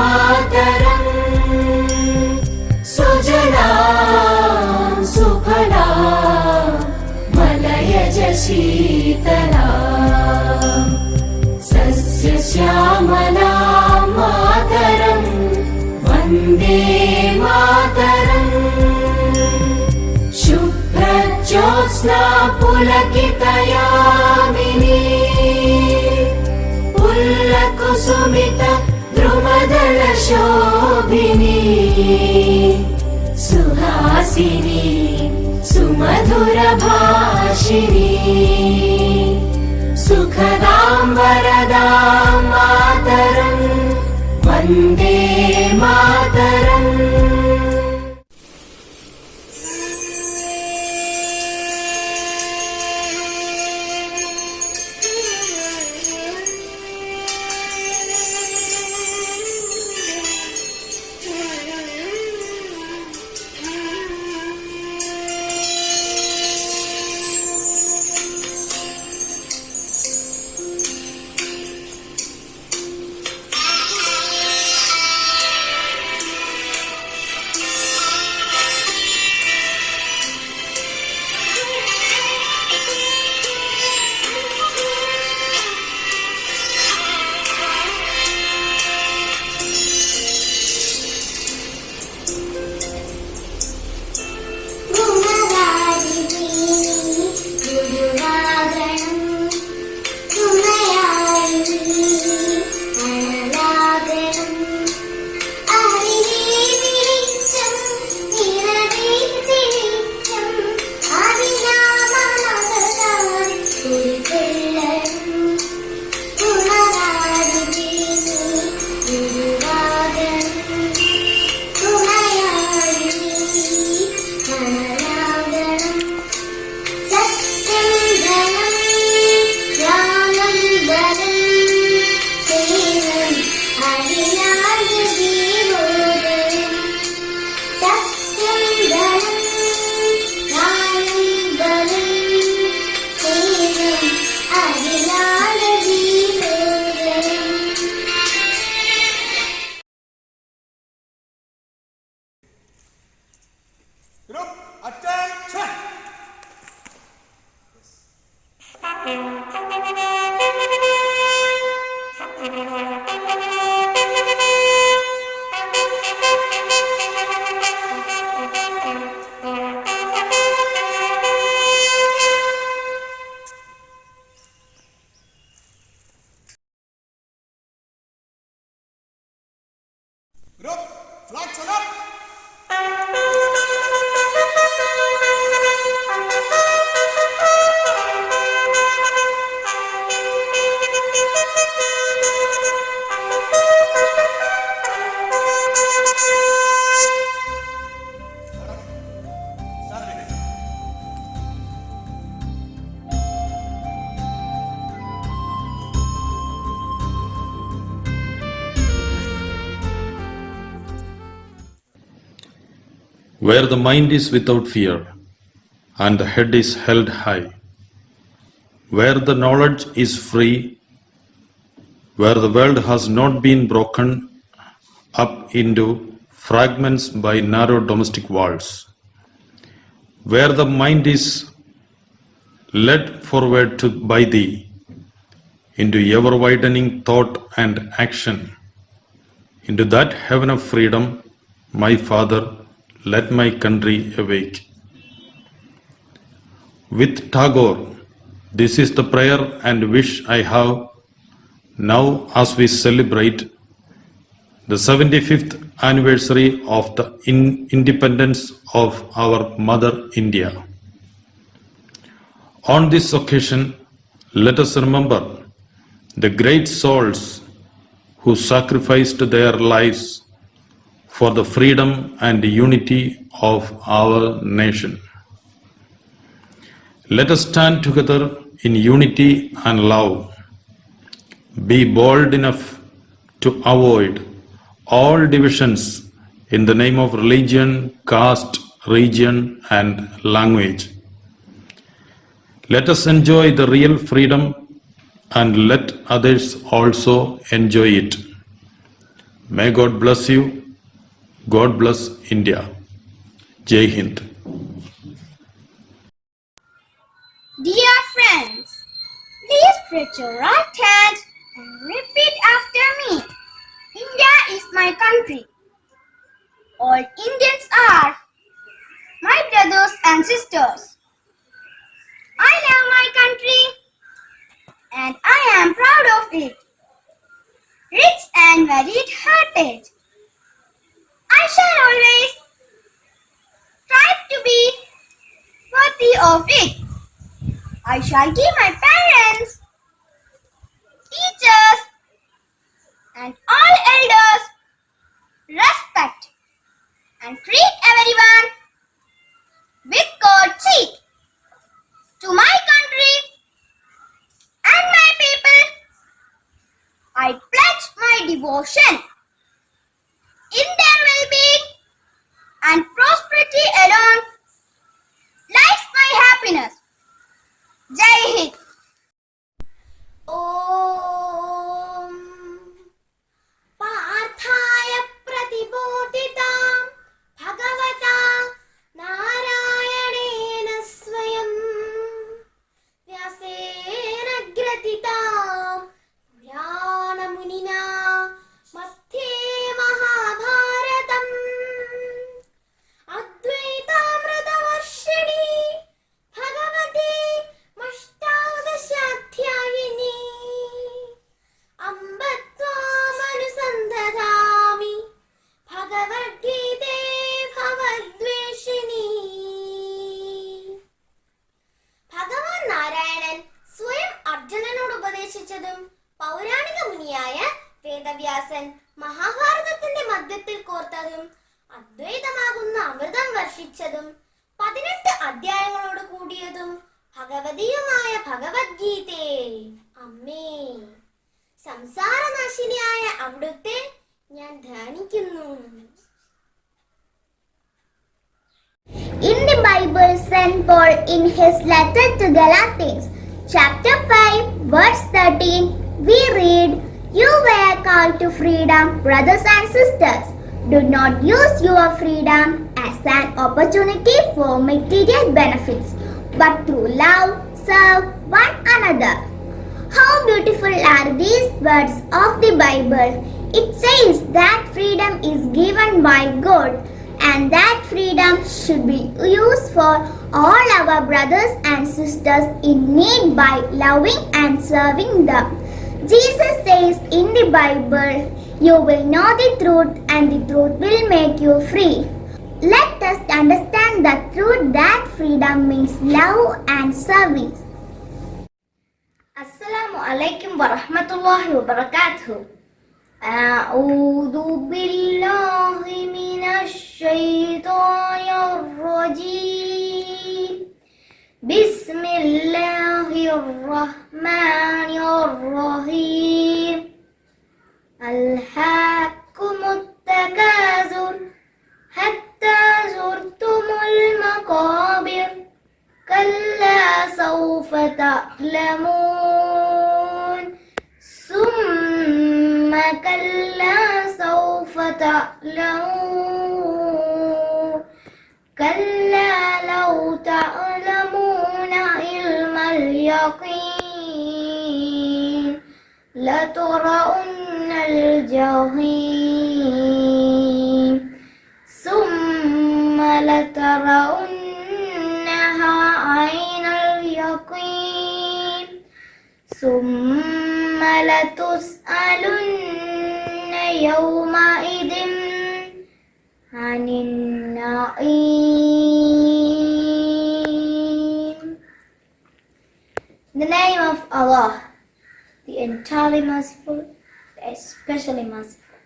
मातरं सुजलां सुफलां मलयज शीतलां सस्यश्यामलां मातरं वन्दे मातरम् शुभ्रज्योत्स्ना पुलकितयामिनी पुल्लकुसुमित द्रुमदलशोभिनी सुहासिनी सुमधुरभाषिणी सुखदां वरदां मातरं Vande Mataram. Where the mind is without fear and the head is held high, where the knowledge is free, where the world has not been broken up into fragments by narrow domestic walls, where the mind is led forward by thee into ever-widening thought and action, into that heaven of freedom, my Father, let my country awake. With Tagore, this is the prayer and wish I have now as we celebrate the 75th anniversary of the independence of our Mother India. On this occasion, let us remember the great souls who sacrificed their lives for the freedom and unity of our nation. Let us stand together in unity and love. Be bold enough to avoid all divisions in the name of religion, caste, region, and language. Let us enjoy the real freedom and let others also enjoy it. May God bless you. God bless India. Jai Hind. Dear friends, please stretch your right hand and repeat after me. India is my country. All Indians are my brothers and sisters. I love my country and I am proud of it. Rich and varied heritage. I shall always strive to be worthy of it. I shall give my parents, teachers, and all elders respect and treat everyone with courtesy. To my country and my people, I pledge my devotion. In their well-being and prosperity alone lies my happiness. Jai Hind. Om Parthaya Pratibodhitam Bhagavata Narayanena Swayam Vyasena Gratitam Purana Munina Madhye Mahabharatam Advaitamritavarshini Bhagavati Mashtadashatyayini Ambatvamanusandadami Bhagavad-gite Bhavadveshini. ഭഗവാൻ നാരായണൻ സ്വയം അർജുനനോട് ഉപദേശിച്ചതും പൗരാണിക മുനിയായ വേദവ്യാസൻ മഹാഭാരതത്തിന്റെ മധ്യത്തിൽ കോർത്തതും അദ്വൈതമാകുന്ന അമൃതം വർഷിച്ചതും 18 അധ്യായങ്ങളോട് കൂടിയതും ഭഗവതീയമായ ഭഗവത്ഗീതേ. അമ്മേ, സംസാരനാശിനിയായ അവിടുത്തെ ഞാൻ ധ്യാനിക്കുന്നു. In the Bible, St. Paul in his letter to Galatians, chapter 5, verse 13, we read, "You were called to freedom, brothers and sisters. Do not use your freedom as an opportunity for material benefits, but to love, serve one another." How beautiful are these words of the Bible. It says that freedom is given by God and that freedom should be used for all our brothers and sisters in need by loving and serving them. Jesus says in the Bible, "You will know the truth and the truth will make you free." Let us understand the truth that freedom means love and service. Assalamu alaikum wa rahmatullahi wa barakatuh. A'udhu billahi minash shaitanir rajim. Bismillahirrahmanirrahim. Alhaakumut takazur hatta zurtumul maqabir. Kalla sawfa ta'lamun. Summa kalla sawfa ta'lamun. Kalla law ta'lamuna ilmal yaqin. Laturawunnal jahim. Summa latarawunnaha aynal yaqin. Summa latus'alunna yawma idin anin na'im. In the name of Allah, the entirely merciful, the especially merciful.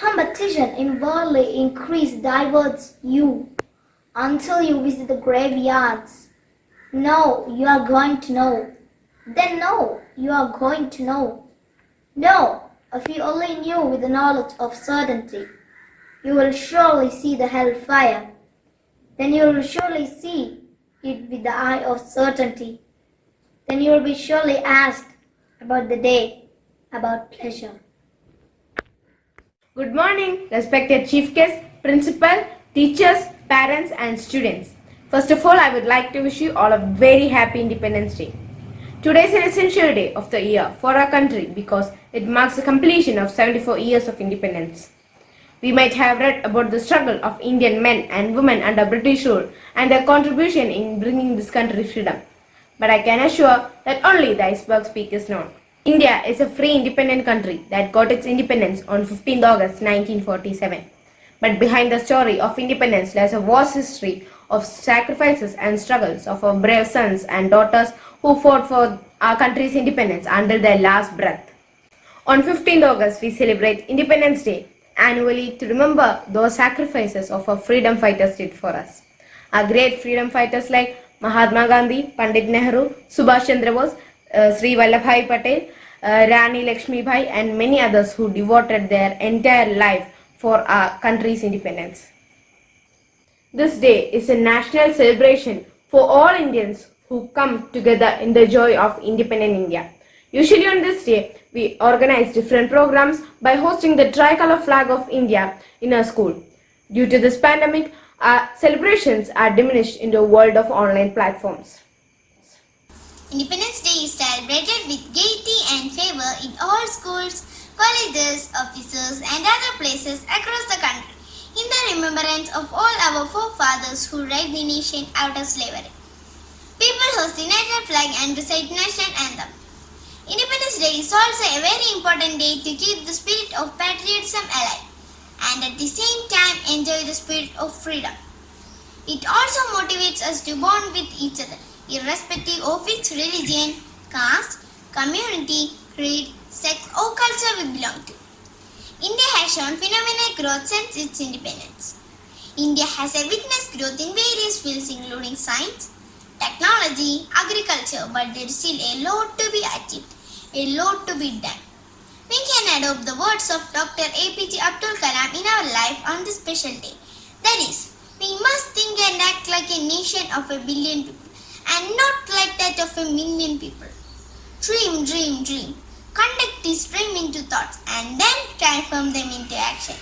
Competition inwardly increase diverts you until you visit the graveyards. Now you are going to know. Then no, you are going to know. No, if you only knew with the knowledge of certainty, you will surely see the hellfire. Then you will surely see it with the eye of certainty. Then you will be surely asked about the day, about pleasure. Good morning, respected chief guests, principal, teachers, parents and students. First of all, I would like to wish you all a very happy Independence Day. Today is an essential day of the year for our country because it marks the completion of 74 years of independence. We might have read about the struggle of Indian men and women under British rule and their contribution in bringing this country freedom. But I can assure that only the iceberg peak is known. India is a free independent country that got its independence on 15th August 1947. But behind the story of independence lies a vast history of sacrifices and struggles of our brave sons and daughters who fought for our country's independence until their last breath. On 15th August, we celebrate Independence Day annually to remember those sacrifices of our freedom fighters did for us. Our great freedom fighters like Mahatma Gandhi, Pandit Nehru, Subhash Chandra Bose, Sri Vallabhbhai Patel, Rani Lakshmi Bai and many others who devoted their entire life for our country's independence. This day is a national celebration for all Indians who come together in the joy of independent India. Usually on this day, we organize different programs by hosting the tricolor flag of India in our school. Due to this pandemic, our celebrations are diminished in the world of online platforms. Independence Day is celebrated with gaiety and favor in all schools, colleges, offices and other places across the country in the remembrance of all our forefathers who raised the nation out of slavery. People host the national flag and recite national anthem. Independence Day is also a very important day to keep the spirit of patriotism alive and at the same time enjoy the spirit of freedom. It also motivates us to bond with each other, irrespective of which religion, caste, community, creed, sex or culture we belong to. India has shown phenomenal growth since its independence. India has witnessed growth in various fields including science, technology, agriculture, but there is still a lot to be achieved, a lot to be done. We can adopt the words of Dr. APJ Abdul Kalam in our life on this special day. That is, we must think and act like a nation of a billion people and not like that of a million people. Dream, dream, dream. Conduct this dream into thoughts and then transform them into action.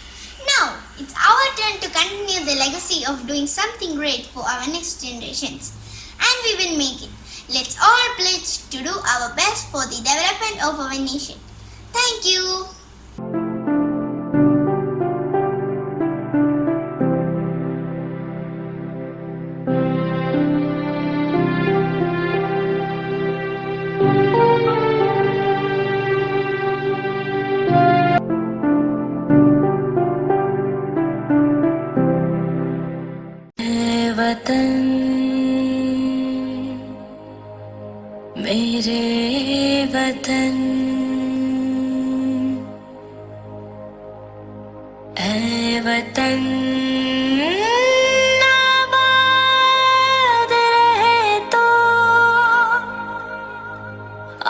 Now, it's our turn to continue the legacy of doing something great for our next generations. And we will make it. Let's all pledge to do our best for the development of our nation. Thank you. वतन मेरे वतन ऐ वतन आबाद रहे तो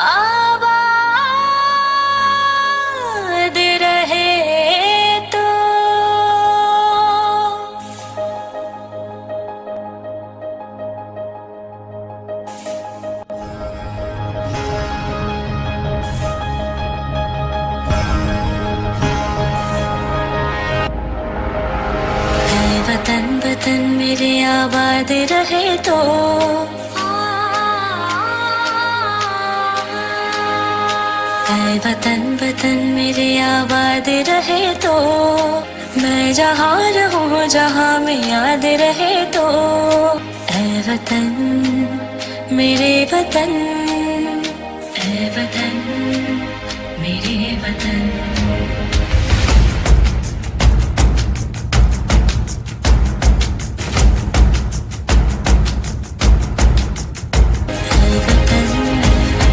आबाद रहे तो वतन वतन मेरे आबाद रहे तो ऐ वतन वतन मेरे आबाद रहे तो मैं जहाँ रहूँ जहाँ में याद रहे तो ऐ वतन मेरे वतन ऐ वतन मेरे वतन मेरे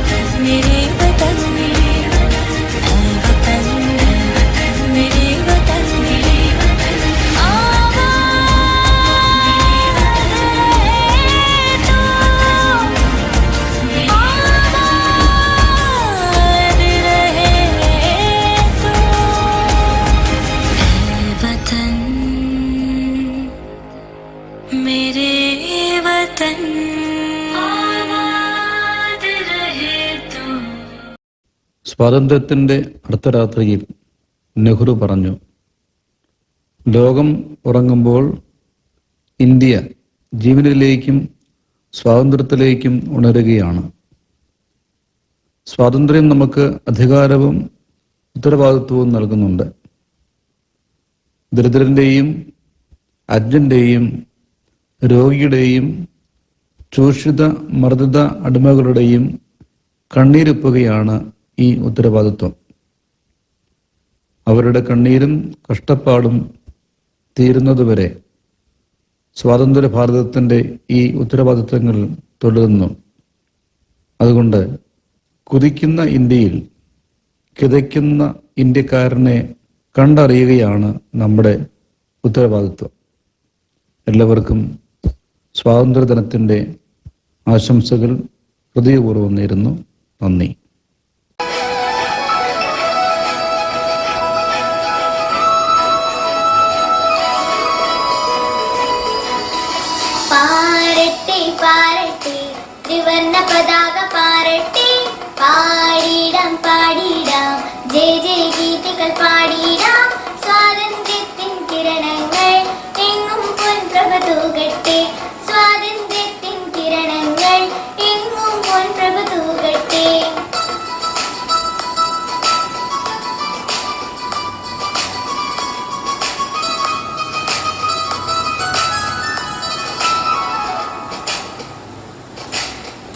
वतन ऐ वतन मेरे वतन आबाद रहे तो आबाद रहे तो ऐ वतन मेरे वतन സ്വാതന്ത്ര്യത്തിൻ്റെ അർദ്ധരാത്രിയിൽ നെഹ്റു പറഞ്ഞു, ലോകം ഉറങ്ങുമ്പോൾ ഇന്ത്യ ജീവനിലേക്കും സ്വാതന്ത്ര്യത്തിലേക്കും ഉണരുകയാണ്. സ്വാതന്ത്ര്യം നമുക്ക് അധികാരവും ഉത്തരവാദിത്വവും നൽകുന്നുണ്ട്. ദരിദ്രന്റെയും അജ്ഞന്റെയും രോഗിയുടെയും ചൂഷിത മർദ്ദിത അടിമകളുടെയും കണ്ണീരൊപ്പുകയാണ് ഈ ഉത്തരവാദിത്വം. അവരുടെ കണ്ണീരും കഷ്ടപ്പാടും തീരുന്നതുവരെ സ്വാതന്ത്ര്യ ഭാരതത്തിൻ്റെ ഈ ഉത്തരവാദിത്വങ്ങൾ തുടരുന്നു. അതുകൊണ്ട് കുതിക്കുന്ന ഇന്ത്യയിൽ കിതയ്ക്കുന്ന ഇന്ത്യക്കാരനെ കണ്ടറിയുകയാണ് നമ്മുടെ ഉത്തരവാദിത്വം. എല്ലാവർക്കും സ്വാതന്ത്ര്യദിനത്തിൻ്റെ ആശംസകൾ ഹൃദയപൂർവ്വം നേരുന്നു. നന്ദി. പാരട്ടെ ത്രിവർണ്ണ പതാക പാരട്ടെ, പാടിടാം പാടിടാം ജയ ജയ ഗീതികൾ പാടിടാം. സ്വാതന്ത്ര്യത്തിൻ കിരണങ്ങൾ എങ്ങും പൊൻപ്രഭ തൂകട്ടെ, സ്വാതന്ത്ര്യത്തിൻ കിരണങ്ങൾ എങ്ങും പൊൻപ്രഭ തൂകട്ടെ.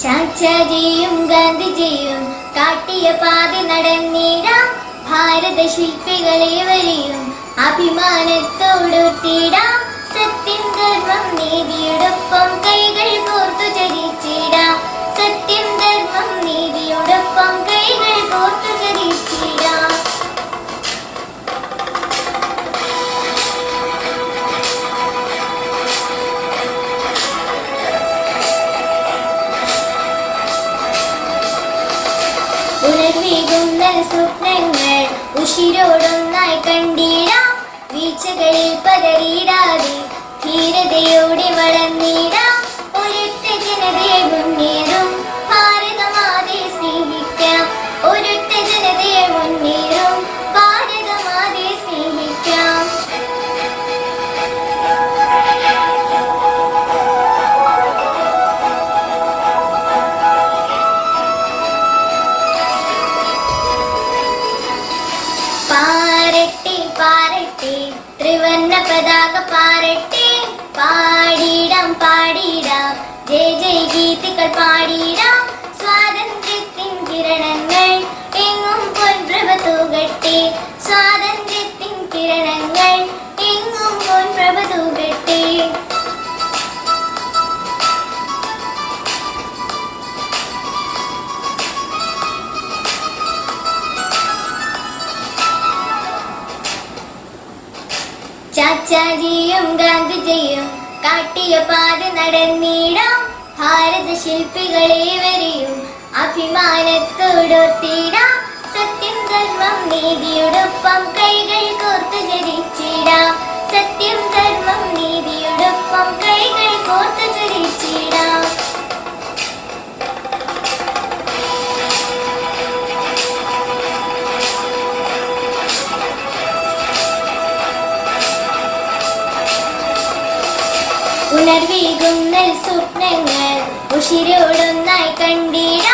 ചാച്ചാജിയും ഗാന്ധിജിയും കാട്ടിയ പാത നടന്നിടാം, ഭാരത ശില്പികളേവരെയും അഭിമാനത്തോടുത്തിടാം. സത്യം ധർമ്മം നീതിയോടൊപ്പം കൈകൾ കോർത്തു ചരിച്ചിടാം, സത്യം ധർമ്മം നീതിയോടൊപ്പം കൈകൾ കോർത്തു ചരിച്ചിടാം. പുനർവീകുന്ന സ്വപ്നങ്ങൾ ഉശിരോടൊന്നായി കണ്ടിടാം, വീഴ്ചകളിൽ പതറിയിടാതെ ധീരതയോടെ വളർന്നിടാം. ഒരൊറ്റ ജനതയെ മുന്നേറും ഭാരതമാതയെ സ്നേഹിക്കാം, ഒരൊറ്റ ജനതയെ മുന്നേറും ഭാരതമാതയെ സ്നേഹിക്കാം. പാരട്ടെ ത്രിവർണ്ണ പതാക പാരട്ടെ, പാടിടാം പാടിടാം ജയ ജയ ഗീതികൾ പാടിടാം. സ്വാതന്ത്ര്യത്തിൻ കിരണങ്ങൾ എങ്ങും പൊൻപ്രഭ തൂകട്ടെ, സ്വാതന്ത്ര്യത്തിൻ കിരണങ്ങൾ എങ്ങും പൊൻപ്രഭ തൂകട്ടെ. ചാച്ചാജിയും ഗാന്ധിജിയും കാട്ടിയ പാത നടന്നിടാം, ഭാരത ശില്പികളേവരെയും അഭിമാനത്തോടൊത്തിടാം. സത്യം ധർമ്മം നീതിയോടൊപ്പം കൈകൾ കോർത്തു ചരിച്ചിടാം, സത്യം ധർമ്മം നീതിയോടൊപ്പം കൈകൾ കോർത്തു ചരിച്ചിടാം. പുനർവീകുന്ന സ്വപ്നങ്ങൾ ഉശിരോടൊന്നായി കണ്ടിടാം,